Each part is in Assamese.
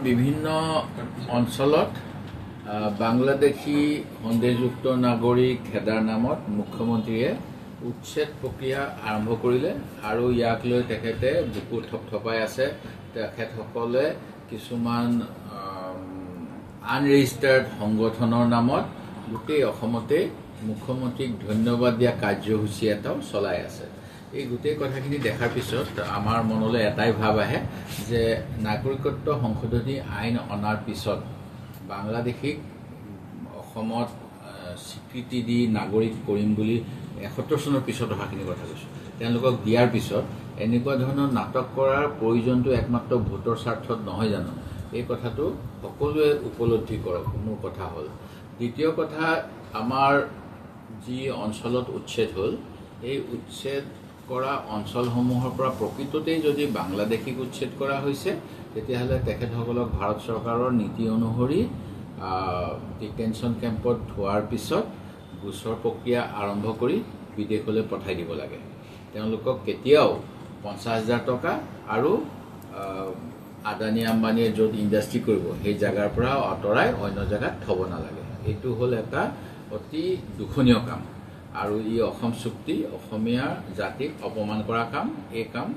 বিভিন্ন অঞ্চলত বাংলাদেশী সন্দেহযুক্ত নাগৰিক খেদাৰ নামত মুখ্যমন্ত্ৰীয়ে উচ্ছেদ প্ৰক্ৰিয়া আৰম্ভ কৰিলে আৰু ইয়াক লৈ তেখেতে বুকু থপথপাই আছে। তেখেতসকলে কিছুমান আনৰেজিষ্টাৰ্ড সংগঠনৰ নামত গোটেই অসমতে মুখ্যমন্ত্ৰীক ধন্যবাদ দিয়া কাৰ্যসূচী এটাও চলাই আছে। এই গোটেই কথাখিনি দেখাৰ পিছত আমাৰ মনলৈ এটাই ভাৱ আহে যে নাগৰিকত্ব সংশোধনী আইন অনাৰ পিছত বাংলাদেশীক অসমত স্বীকৃতি দি নাগৰিক কৰিম বুলি ৭১ চনৰ পিছত অহাখিনি কথা কৈছোঁ। তেওঁলোকক দিয়াৰ পিছত এনেকুৱা ধৰণৰ নাটক কৰাৰ প্ৰয়োজনটো একমাত্ৰ ভোটৰ স্বাৰ্থত নহয় জানো? এই কথাটো সকলোৱে উপলব্ধি কৰক। মোৰ কথা হ'ল দ্বিতীয় কথা, আমাৰ যি অঞ্চলত উচ্ছেদ হ'ল, এই উচ্ছেদ কৰা অঞ্চলসমূহৰ পৰা প্ৰকৃততেই যদি বাংলাদেশীক উচ্ছেদ কৰা হৈছে, তেতিয়াহ'লে তেখেতসকলক ভাৰত চৰকাৰৰ নীতি অনুসৰি ডিটেনশ্যন কেম্পত থোৱাৰ পিছত গোচৰ প্ৰক্ৰিয়া আৰম্ভ কৰি বিদেশলৈ পঠাই দিব লাগে। তেওঁলোকক কেতিয়াও ৫০,০০০ টকা আৰু আদানী আম্বানীয়ে য'ত ইণ্ডাষ্ট্ৰি কৰিব সেই জেগাৰ পৰা আঁতৰাই অন্য জেগাত থ'ব নালাগে। এইটো হ'ল এটা অতি দুখনীয় কাম আৰু ই অসম চুক্তি, অসমীয়া জাতিক অপমান কৰা কাম। এই কাম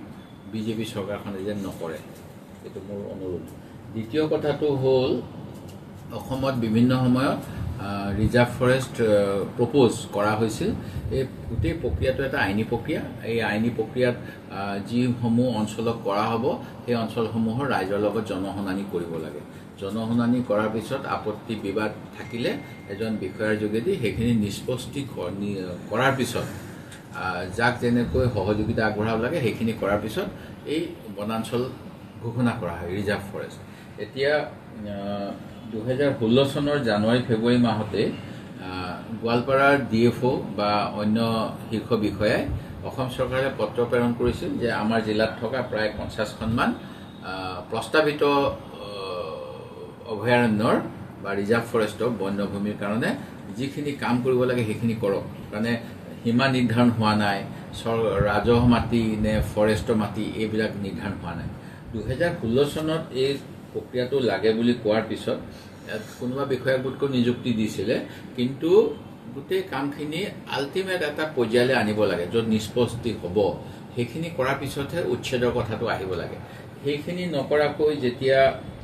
বিজেপি চৰকাৰখনে যেন নকৰে, এইটো মোৰ অনুৰোধ। দ্বিতীয় কথাটো হ'ল অসমত বিভিন্ন সময়ত ৰিজাৰ্ভ ফৰেষ্ট প্ৰপ'জ কৰা হৈছিল। এই গোটেই প্ৰক্ৰিয়াটো এটা আইনী প্ৰক্ৰিয়া। এই আইনী প্ৰক্ৰিয়াত যিসমূহ অঞ্চলত কৰা হ'ব, সেই অঞ্চলসমূহৰ ৰাইজৰ লগত জনশুনানি কৰিব লাগে। জনশুনানি কৰাৰ পিছত আপত্তি বিবাদ থাকিলে এজন বিষয়াৰ যোগেদি সেইখিনি নিষ্পত্তি কৰাৰ পিছত যাক যেনেকৈ সহযোগিতা আগবঢ়াব লাগে সেইখিনি কৰাৰ পিছত এই বনাঞ্চল ঘোষণা কৰা হয়, ৰিজাৰ্ভ ফৰেষ্ট। এতিয়া ২০১৬ চনৰ জানুৱাৰী ফেব্ৰুৱাৰী মাহতে গোৱালপাৰাৰ DFO বা অন্য শীৰ্ষ বিষয়াই অসম চৰকাৰে পত্ৰ প্ৰেৰণ কৰিছিল যে আমাৰ জিলাত থকা প্ৰায় ৫০খনমান প্ৰস্তাৱিত অভয়াৰণ্যৰ বা ৰিজাৰ্ভ ফৰেষ্টৰ বন্যভূমিৰ কাৰণে যিখিনি কাম কৰিব লাগে সেইখিনি কৰক। মানে সীমা নিৰ্ধাৰণ হোৱা নাই, ৰাজহ মাটি নে ফৰেষ্টৰ মাটি এইবিলাক নিৰ্ধাৰণ হোৱা নাই। ২০১৬ চনত এই প্ৰক্ৰিয়াটো লাগে বুলি কোৱাৰ পিছত কোনোবা বিষয়া গোটকৈ নিযুক্তি দিছিলে, কিন্তু গোটেই কামখিনি আল্টিমেট এটা পৰ্যায়লৈ আনিব লাগে য'ত নিষ্পত্তি হ'ব। সেইখিনি কৰাৰ পিছতহে উচ্ছেদৰ কথাটো আহিব লাগে। সেইখিনি নকৰাকৈ যেতিয়া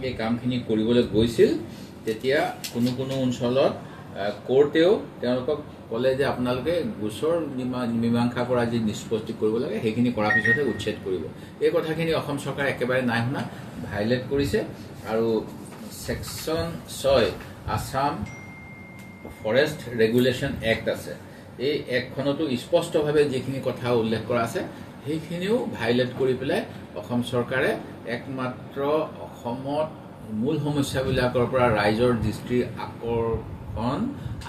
এই কামখিনি কৰিবলৈ গৈছিল, তেতিয়া কোনো কোনো অঞ্চলত কোৰ্টেও তেওঁলোকক ক'লে যে আপোনালোকে গোচৰ মীমাংসা কৰা যি নিষ্পত্তি কৰিব লাগে সেইখিনি কৰাৰ পিছতহে উচ্ছেদ কৰিব। এই কথাখিনি অসম চৰকাৰে একেবাৰে নাই শুনা, ভাইলেট কৰিছে। আৰু section ৬ Assam forest regulation act আছে, এই এক্টখনতো স্পষ্টভাৱে যিখিনি কথা উল্লেখ কৰা আছে সেইখিনিও ভাইলেট কৰি পেলাই অসম চৰকাৰে একমাত্ৰ অসমত মূল সমস্যাবিলাকৰ পৰা ৰাইজৰ দৃষ্টিৰ আকৰ্ষণ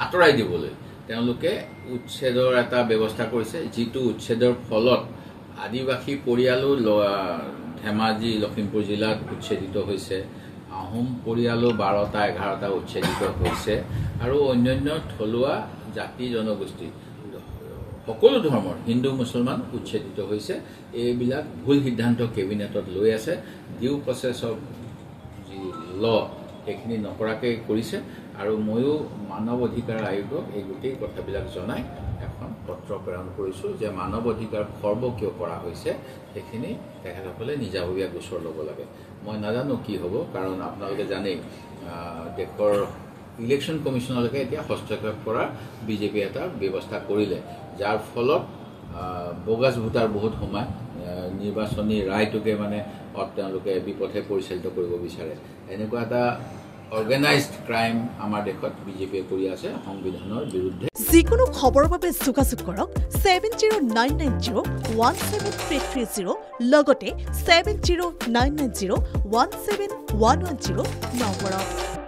আঁতৰাই দিবলৈ তেওঁলোকে উচ্ছেদৰ এটা ব্যৱস্থা কৰিছে, যিটো উচ্ছেদৰ ফলত আদিবাসী পৰিয়ালো ধেমাজি লখিমপুৰ জিলাত উচ্ছেদিত হৈছে, আহোম পৰিয়ালো ১২টা ১১টা উচ্ছেদিত হৈছে আৰু অন্যান্য থলুৱা জাতি জনগোষ্ঠী সকলো ধৰ্মৰ হিন্দু মুছলমান উচ্ছেদিত হৈছে। এইবিলাক ভুল সিদ্ধান্ত কেবিনেটত লৈ আছে। ডিউ প্ৰচেছ অফ যি ল সেইখিনি নকৰাকৈ কৰিছে। আৰু ময়ো মানৱ অধিকাৰ আয়োগক এই গোটেই কথাবিলাক জনাই এখন পত্ৰ প্ৰেৰণ কৰিছোঁ যে মানৱ অধিকাৰ খৰ্ব কিয় কৰা হৈছে সেইখিনি তেখেতসকলে নিজাববীয়া গোচৰ ল'ব লাগে। মই নাজানো কি হ'ব, কাৰণ আপোনালোকে জানেই দেশৰ ইলেকশ্যন কমিশ্যনলৈকে এতিয়া হস্তক্ষেপ কৰাৰ বিজেপি এটা ব্যৱস্থা কৰিলে, যাৰ ফলত বগাজ ভোটাৰ বহুত সোমায় নিৰ্বাচনী ৰায়টোকে মানে তেওঁলোকে বিপথে পৰিচালিত কৰিব বিচাৰে। এনেকুৱা এটা অৰ্গেনাইজড ক্ৰাইম আমাৰ দেশত বিজেপিয়ে কৰি আছে সংবিধানৰ বিৰুদ্ধে। যিকোনো খবৰৰ বাবে যোগাযোগ কৰক 7099017330 লগতে 7099017110 নম্বৰত।